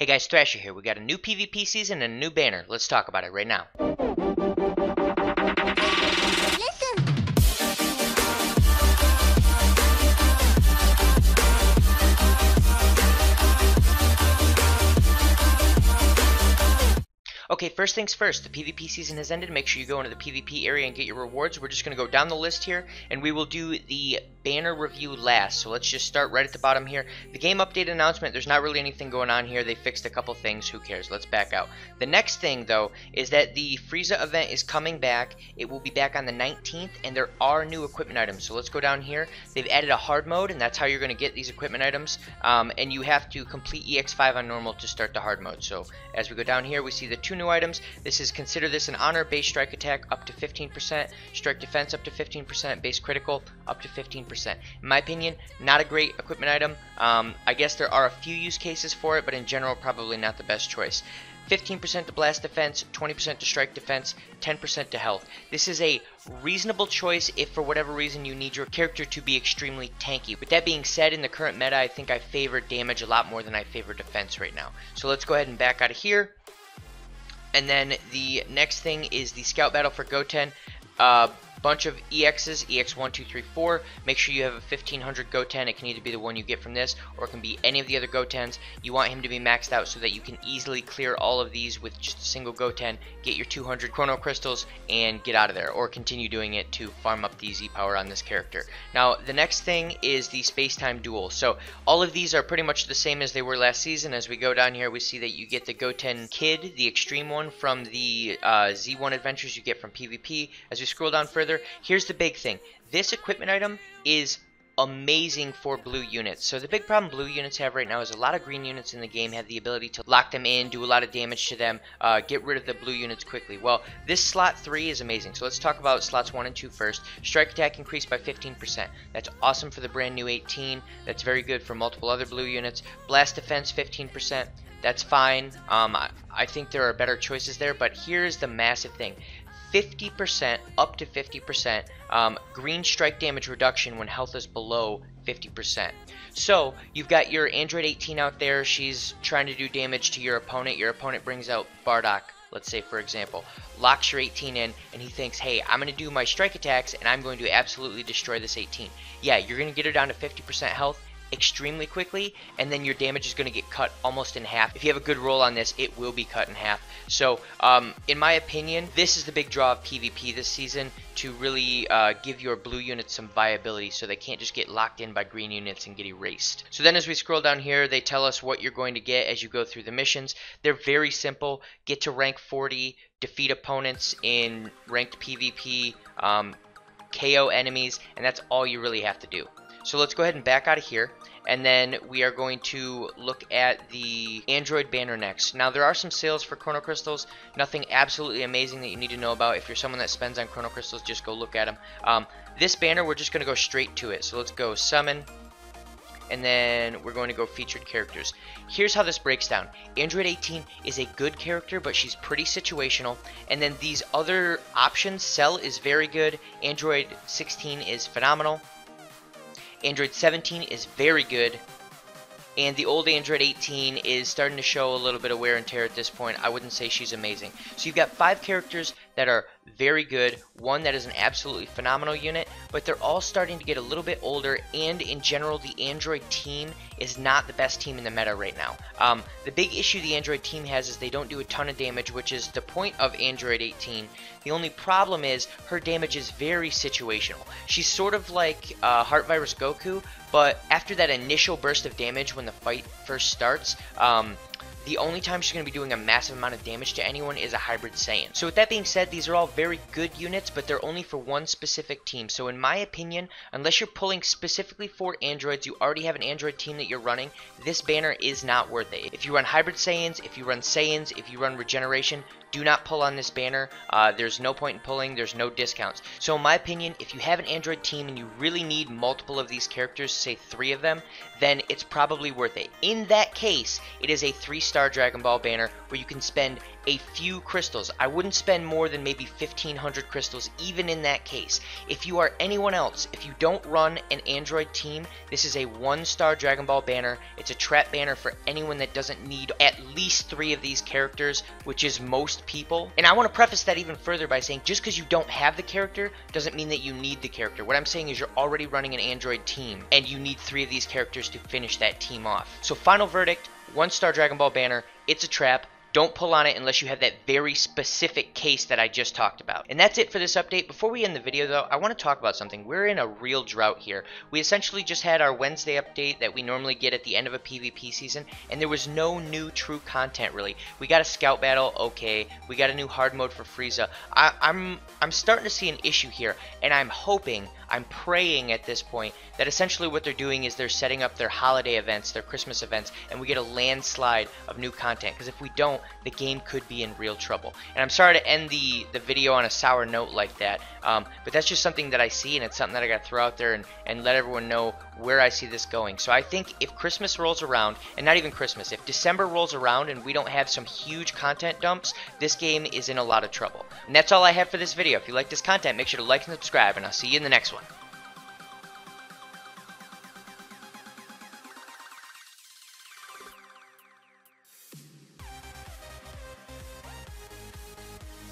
Hey guys, Thrasher here. We got a new PvP season and a new banner. Let's talk about it right now. Okay, first things first, the PvP season has ended. Make sure you go into the PvP area and get your rewards. We're just going to go down the list here, and we will do the banner review last. So let's just start right at the bottom here. The game update announcement, there's not really anything going on here. They fixed a couple things. Who cares? Let's back out. The next thing, though, is that the Frieza event is coming back. It will be back on the 19th, and there are new equipment items. So let's go down here. They've added a hard mode, and that's how you're going to get these equipment items. And you have to complete EX5 on normal to start the hard mode. So as we go down here, we see the two new items. This is consider this an honor. Base strike attack up to 15%, strike defense up to 15%, base critical up to 15%. In my opinion, not a great equipment item. I guess there are a few use cases for it, but in general, probably not the best choice. 15% to blast defense, 20% to strike defense, 10% to health. This is a reasonable choice if for whatever reason you need your character to be extremely tanky. With that being said, in the current meta, I think I favor damage a lot more than I favor defense right now. So let's go ahead and back out of here. And then the next thing is the Scout Battle for Goten. Bunch of EXs, EX 1, 2, 3, 4. Make sure you have a 1500 Goten. It can either be the one you get from this, or it can be any of the other Gotens. You want him to be maxed out so that you can easily clear all of these with just a single Goten, get your 200 Chrono Crystals, and get out of there, or continue doing it to farm up the Z-Power on this character. Now, the next thing is the SpaceTime Duel. So, all of these are pretty much the same as they were last season. As we go down here, we see that you get the Goten Kid, the extreme one, from the Z1 adventures you get from PvP. As we scroll down further, here's the big thing. This equipment item is amazing for blue units. So the big problem blue units have right now is a lot of green units in the game have the ability to lock them in, do a lot of damage to them, get rid of the blue units quickly. Well, this slot 3 is amazing. So let's talk about slots 1 and 2 first. Strike attack increased by 15%. That's awesome for the brand new 18. That's very good for multiple other blue units. Blast defense 15%. That's fine. I think there are better choices there, but here's the massive thing. 50%, up to 50% green strike damage reduction when health is below 50%. So you've got your Android 18 out there. She's trying to do damage to your opponent. Your opponent brings out Bardock, let's say, for example, locks your 18 in, and he thinks, hey, I'm going to do my strike attacks, and I'm going to absolutely destroy this 18. Yeah, you're going to get her down to 50% health extremely quickly, and then your damage is going to get cut almost in half. If you have a good roll on this, it will be cut in half. So in my opinion, this is the big draw of PvP this season, to really give your blue units some viability so they can't just get locked in by green units and get erased. So then as we scroll down here, they tell us what you're going to get as you go through the missions. They're very simple. Get to rank 40, defeat opponents in ranked PvP, KO enemies, and that's all you really have to do. So let's go ahead and back out of here, and then we are going to look at the Android banner next. Now, there are some sales for Chrono Crystals, nothing absolutely amazing that you need to know about. If you're someone that spends on Chrono Crystals, just go look at them. This banner, we're just going to go straight to it. So let's go Summon, and then we're going to go Featured Characters. Here's how this breaks down. Android 18 is a good character, but she's pretty situational. And then these other options, Cell is very good, Android 16 is phenomenal, Android 17 is very good, and the old Android 18 is starting to show a little bit of wear and tear at this point. I wouldn't say she's amazing. So you've got 5 characters that are very good, one that is an absolutely phenomenal unit, but they're all starting to get a little bit older, and in general the Android team is not the best team in the meta right now. The big issue the Android team has is they don't do a ton of damage, which is the point of Android 18. The only problem is her damage is very situational. She's sort of like Heart Virus Goku, but after that initial burst of damage when the fight first starts, the only time she's going to be doing a massive amount of damage to anyone is a Hybrid Saiyan. So with that being said, these are all very good units, but they're only for one specific team. So in my opinion, unless you're pulling specifically for androids, you already have an android team that you're running, this banner is not worth it. If you run Hybrid Saiyans, if you run Saiyans, if you run Regeneration, do not pull on this banner. There's no point in pulling. There's no discounts. So in my opinion, if you have an Android team and you really need multiple of these characters, say 3 of them, then it's probably worth it. In that case, it is a 3-star Dragon Ball banner where you can spend a few crystals. I wouldn't spend more than maybe 1,500 crystals even in that case. If you are anyone else, if you don't run an Android team, this is a 1-star Dragon Ball banner. It's a trap banner for anyone that doesn't need at least 3 of these characters, which is most people. And I want to preface that even further by saying just because you don't have the character doesn't mean that you need the character. What I'm saying is you're already running an Android team, and you need 3 of these characters to finish that team off. So final verdict, 1-star Dragon Ball banner, it's a trap. Don't pull on it unless you have that very specific case that I just talked about. And that's it for this update. Before we end the video though, I want to talk about something. We're in a real drought here. We essentially just had our Wednesday update that we normally get at the end of a PvP season, and there was no new true content really. We got a scout battle, okay. We got a new hard mode for Frieza. I'm starting to see an issue here, and I'm praying at this point that essentially what they're doing is they're setting up their holiday events, their Christmas events, and we get a landslide of new content. Because if we don't, the game could be in real trouble. And I'm sorry to end the video on a sour note like that, but that's just something that I see, and it's something that I got to throw out there and let everyone know where I see this going. So I think if Christmas rolls around, and not even Christmas, if December rolls around and we don't have some huge content dumps, this game is in a lot of trouble. And that's all I have for this video. If you like this content, make sure to like and subscribe, and I'll see you in the next one.